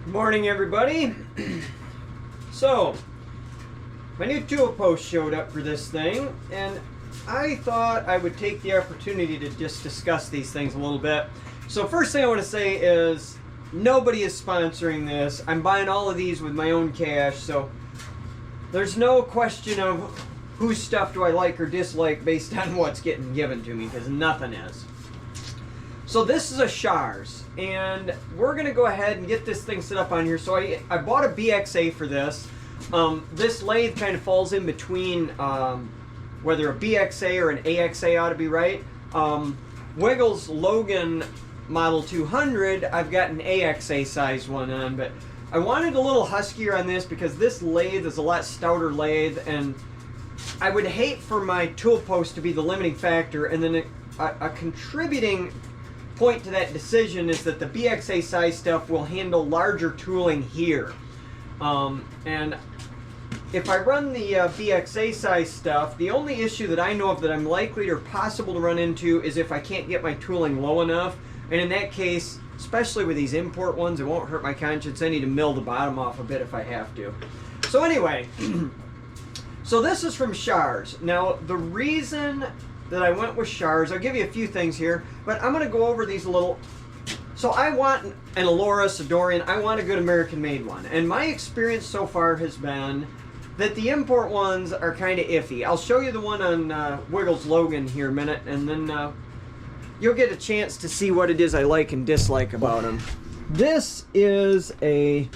Good morning, everybody. So, my new tool post showed up for this thing, and I thought I would take the opportunity to just discuss these things a little bit. So first thing I want to say is nobody is sponsoring this. I'm buying all of these with my own cash, so there's no question of whose stuff do I like or dislike based on what's getting given to me, because nothing is. So this is a Shars, and we're going to go ahead and get this thing set up on here. So I bought a BXA for this. This lathe kind of falls in between whether a BXA or an AXA ought to be right. Wiggles Logan Model 200, I've got an AXA size one on, but I wanted a little huskier on this because this lathe is a lot stouter lathe, and I would hate for my tool post to be the limiting factor, and then a contributing point to that decision is that the BXA size stuff will handle larger tooling here. And if I run the BXA size stuff, the only issue that I know of that I'm likely or possible to run into is if I can't get my tooling low enough. And in that case, especially with these import ones, it won't hurt my conscience. I need to mill the bottom off a bit if I have to. So anyway, so this is from Shars. Now, the reason that I went with Shars, I'll give you a few things here, but I'm going to go over these a little. So I want an Allura Sidorian. I want a good American-made one. And my experience so far has been that the import ones are kind of iffy. I'll show you the one on Wiggles Logan here in a minute, and then you'll get a chance to see what it is I like and dislike about them. This is a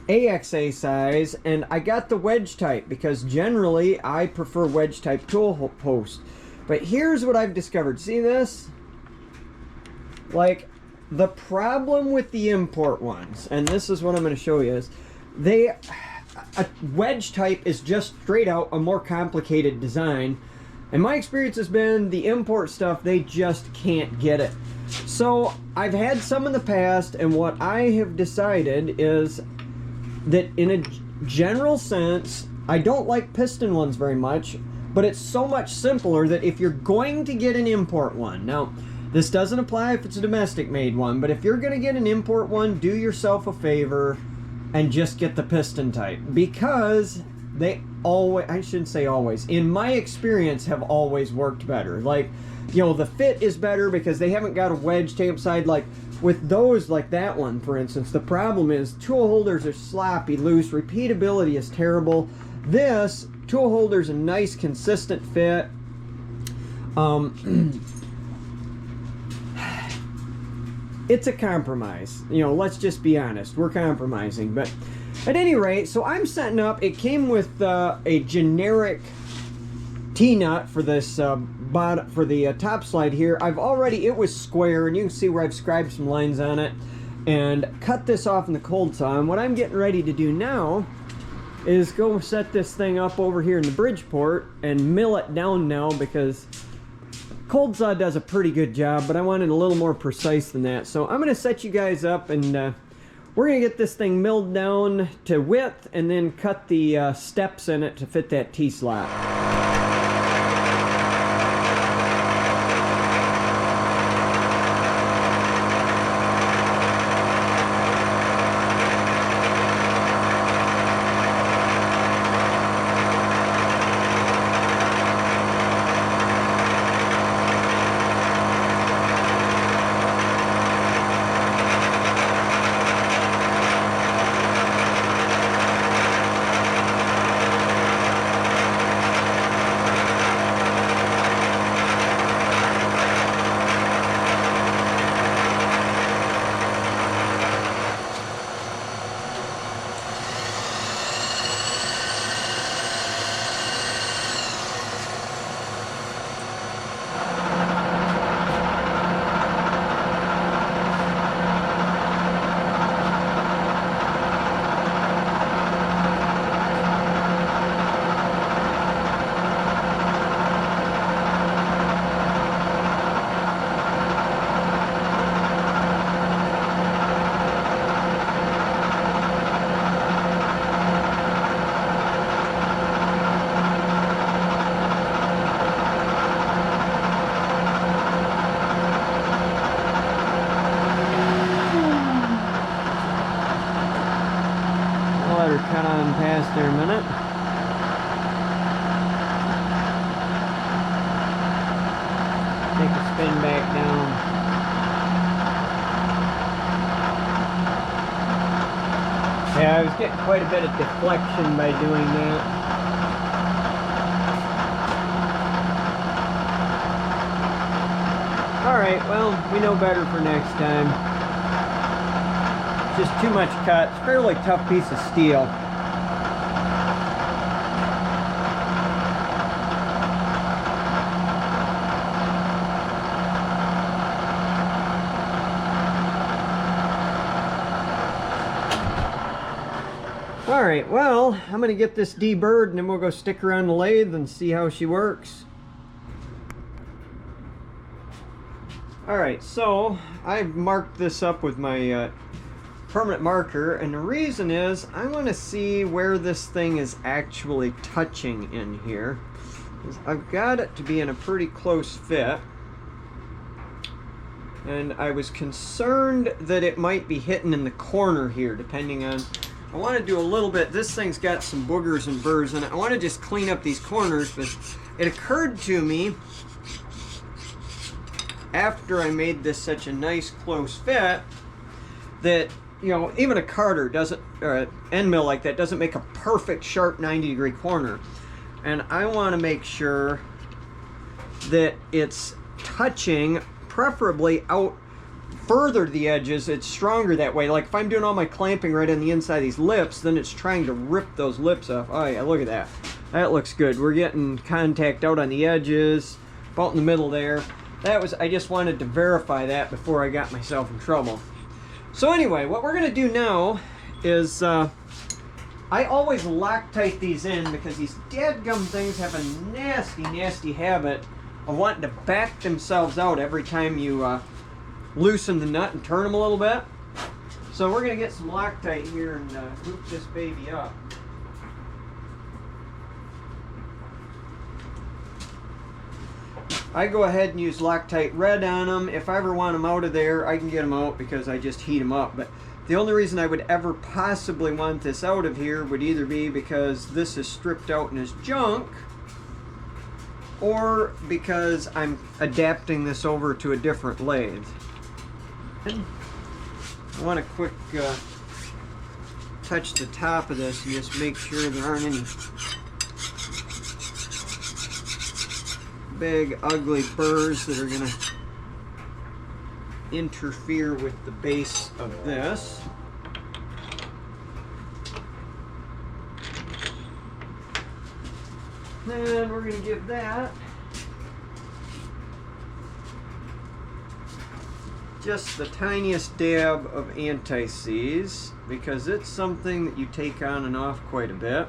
AXA size, and I got the wedge type because generally I prefer wedge type tool post. But here's what I've discovered. See this? Like, the problem with the import ones, and this is what I'm going to show you, is a wedge type is just straight out a more complicated design. And my experience has been the import stuff, they just can't get it. So I've had some in the past, and what I have decided is that in a general sense, I don't like piston ones very much, but it's so much simpler that if you're going to get an import one, now this doesn't apply if it's a domestic made one, but if you're going to get an import one, do yourself a favor and just get the piston type, because they always, I shouldn't say always, in my experience have always worked better. Like, you know, the fit is better because they haven't got a wedge tape side. Like with those, like that one for instance, the problem is tool holders are sloppy, loose, repeatability is terrible. This tool holder's a nice consistent fit. It's a compromise, you know, let's just be honest, we're compromising. But at any rate, so I'm setting up, it came with a generic T-nut for this for the top slide here. It was square, and you can see where I've scribed some lines on it and cut this off in the cold saw. And what I'm getting ready to do now is go set this thing up over here in the Bridgeport and mill it down now, because cold saw does a pretty good job, but I wanted a little more precise than that. So I'm going to set you guys up, and we're going to get this thing milled down to width and then cut the steps in it to fit that T-slot. gas there a minute. Take a spin back down. Yeah, I was getting quite a bit of deflection by doing that. Alright, well, we know better for next time. Just too much cut. It's a fairly tough piece of steel. Alright, well, I'm going to get this deburred and then we'll go stick her on the lathe and see how she works. Alright, so I've marked this up with my permanent marker, and the reason is I want to see where this thing is actually touching in here. I've got it to be in a pretty close fit, and I was concerned that it might be hitting in the corner here, depending on... I want to do a little bit... This thing's got some boogers and burrs in it. I want to just clean up these corners, but it occurred to me after I made this such a nice close fit that, you know, even a carder doesn't, or an end mill like that doesn't make a perfect sharp 90-degree corner. And I want to make sure that it's touching, preferably out further to the edges. It's stronger that way. Like if I'm doing all my clamping right on the inside of these lips, then it's trying to rip those lips off. Oh yeah, look at that. That looks good. We're getting contact out on the edges, about in the middle there. That was, I just wanted to verify that before I got myself in trouble. So anyway, what we're going to do now is, I always Loctite these in because these dadgum things have a nasty, nasty habit of wanting to back themselves out every time you loosen the nut and turn them a little bit. So we're going to get some Loctite here and hook this baby up. I go ahead and use Loctite Red on them. If I ever want them out of there, I can get them out because I just heat them up. But the only reason I would ever possibly want this out of here would either be because this is stripped out and is junk, or because I'm adapting this over to a different lathe. I want to quick touch the top of this and just make sure there aren't any big ugly burrs that are going to interfere with the base of this. Then we're going to give that just the tiniest dab of anti-seize because it's something that you take on and off quite a bit.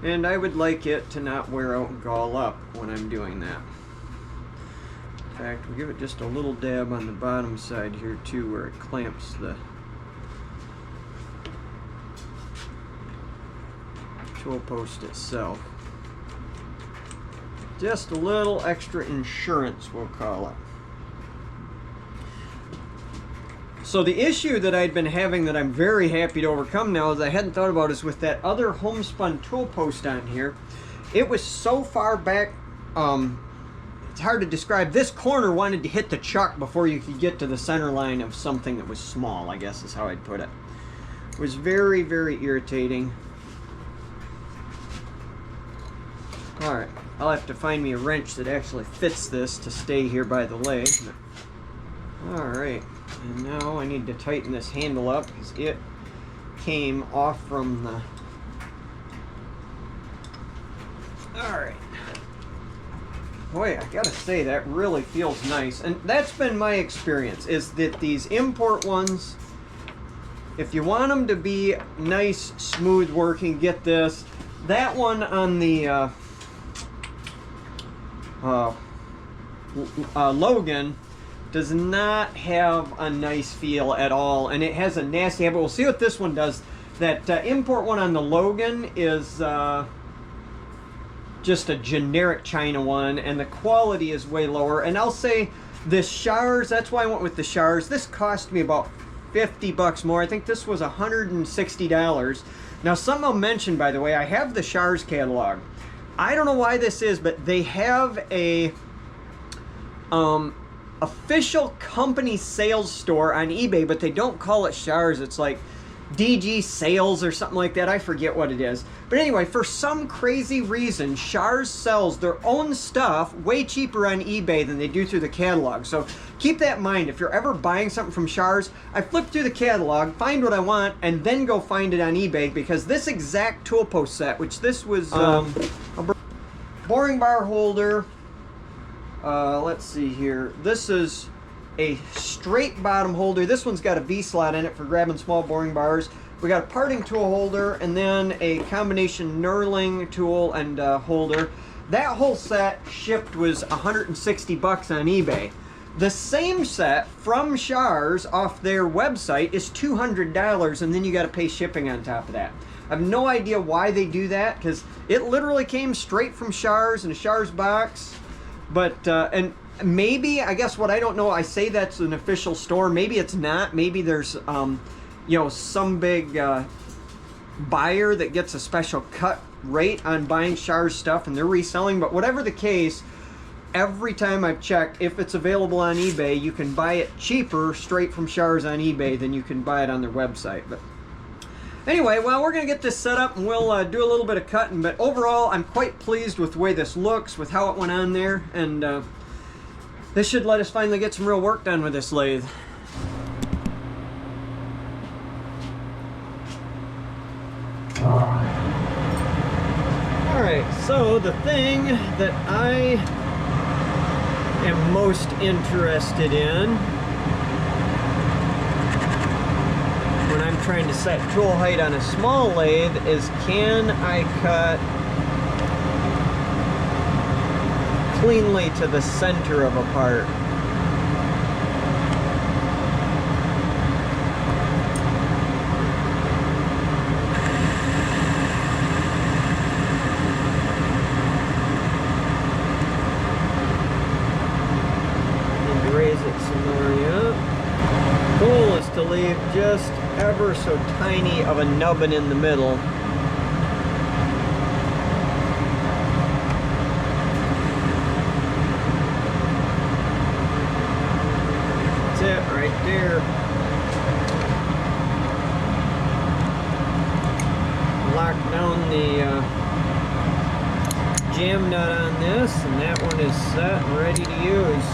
And I would like it to not wear out and gall up when I'm doing that. In fact, we'll give it just a little dab on the bottom side here too, where it clamps the tool post itself. Just a little extra insurance, we'll call it. So the issue that I'd been having that I'm very happy to overcome now, as I hadn't thought about, is with that other homespun tool post on here. It was so far back, it's hard to describe. This corner wanted to hit the chuck before you could get to the center line of something that was small, I guess is how I'd put it. It was very, very irritating. Alright, I'll have to find me a wrench that actually fits this to stay here by the lathe. Alright. And now I need to tighten this handle up because it came off from the... Alright. Boy, I gotta say, that really feels nice. And that's been my experience, is that these import ones, if you want them to be nice, smooth working, get this. That one on the Logan does not have a nice feel at all, and it has a nasty habit. We'll see what this one does. That import one on the Logan is just a generic China one, and the quality is way lower. And I'll say the showers, that's why I went with the showers. This cost me about 50 bucks more. I think this was $160. Now, something I'll mention, by the way, I have the Shars catalog. I don't know why this is, but they have a official company sales store on eBay, but they don't call it Shars. It's like DG Sales or something like that. I forget what it is. But anyway, for some crazy reason, Shars sells their own stuff way cheaper on eBay than they do through the catalog. So keep that in mind. If you're ever buying something from Shars, I flip through the catalog, find what I want, and then go find it on eBay, because this exact tool post set, which this was a boring bar holder. Let's see here. This is a straight bottom holder. This one's got a V-slot in it for grabbing small boring bars. We got a parting tool holder and then a combination knurling tool and holder. That whole set shipped was 160 bucks on eBay. The same set from Shars off their website is $200, and then you got to pay shipping on top of that. I have no idea why they do that, because it literally came straight from Shars in a Shars box. But and maybe, I guess what I don't know, I say that's an official store. Maybe it's not. Maybe there's you know, some big buyer that gets a special cut rate on buying Shars stuff and they're reselling. But whatever the case, every time I've checked, if it's available on eBay, you can buy it cheaper straight from Shars on eBay than you can buy it on their website. But anyway, well, we're going to get this set up and we'll do a little bit of cutting. But overall, I'm quite pleased with the way this looks, with how it went on there. And this should let us finally get some real work done with this lathe. Alright, so the thing that I am most interested in when I'm trying to set tool height on a small lathe is, can I cut cleanly to the center of a part? Goal is to leave just ever so tiny of a nubbin in the middle. That's it right there. Lock down the jam nut on this, and that one is set and ready to use.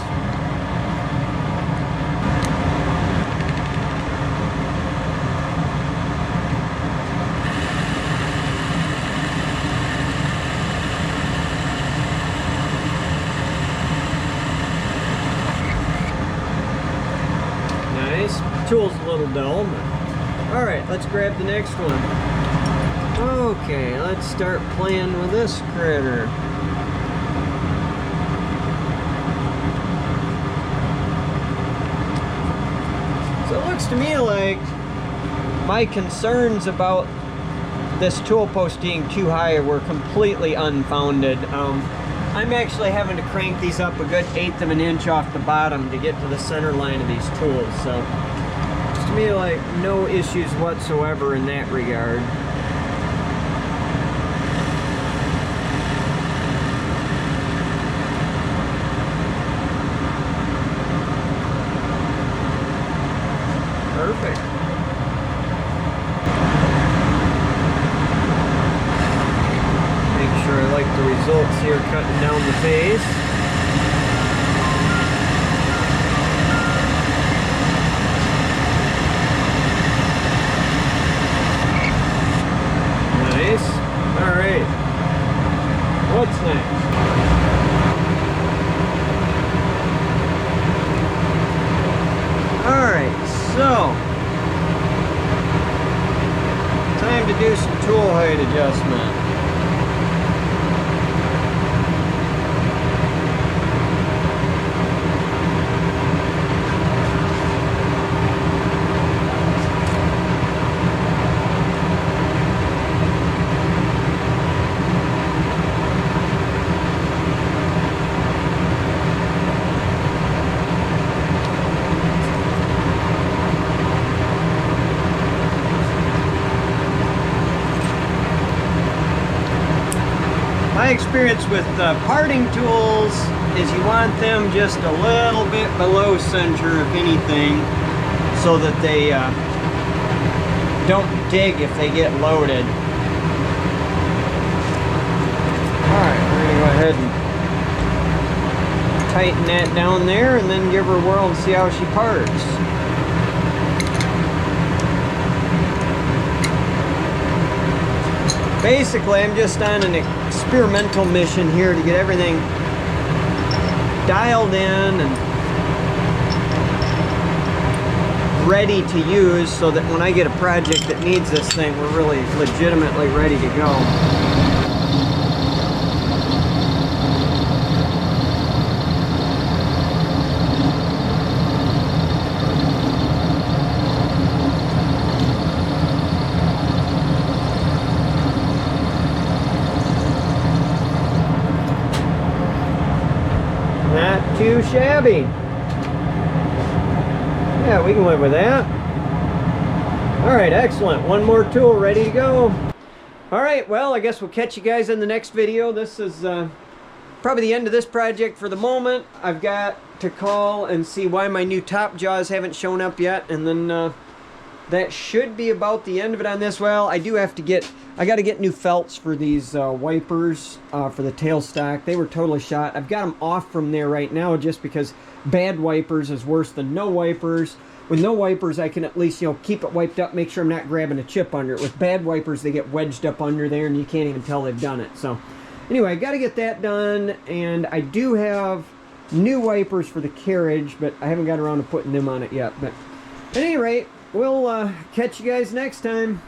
Tool's a little dull, but alright, let's grab the next one. Okay, let's start playing with this critter. So it looks to me like my concerns about this tool post being too high were completely unfounded. I'm actually having to crank these up a good 1/8 of an inch off the bottom to get to the center line of these tools. So to me, like, no issues whatsoever in that regard. Perfect. Make sure I like the results here, cutting down the face. Alright, what's next? Alright, so time to do some tool height adjustment. my experience with parting tools is you want them just a little bit below center, if anything, so that they don't dig if they get loaded. Alright, we're going to go ahead and tighten that down there and then give her a whirl and see how she parts. Basically, I'm just on an experimental mission here to get everything dialed in and ready to use so that when I get a project that needs this thing, we're really legitimately ready to go. Not too shabby. Yeah, we can live with that. Alright, excellent. One more tool ready to go. Alright, well, I guess we'll catch you guys in the next video. This is probably the end of this project for the moment. I've got to call and see why my new top jaws haven't shown up yet, and then that should be about the end of it on this. Well, I do have to get, I got to get new felts for these wipers for the tailstock. They were totally shot. I've got them off from there right now just because bad wipers is worse than no wipers. With no wipers, I can at least, you know, keep it wiped up, make sure I'm not grabbing a chip under it. With bad wipers, they get wedged up under there and you can't even tell they've done it. So anyway, I got to get that done, and I do have new wipers for the carriage, but I haven't got around to putting them on it yet. But at any rate, we'll catch you guys next time.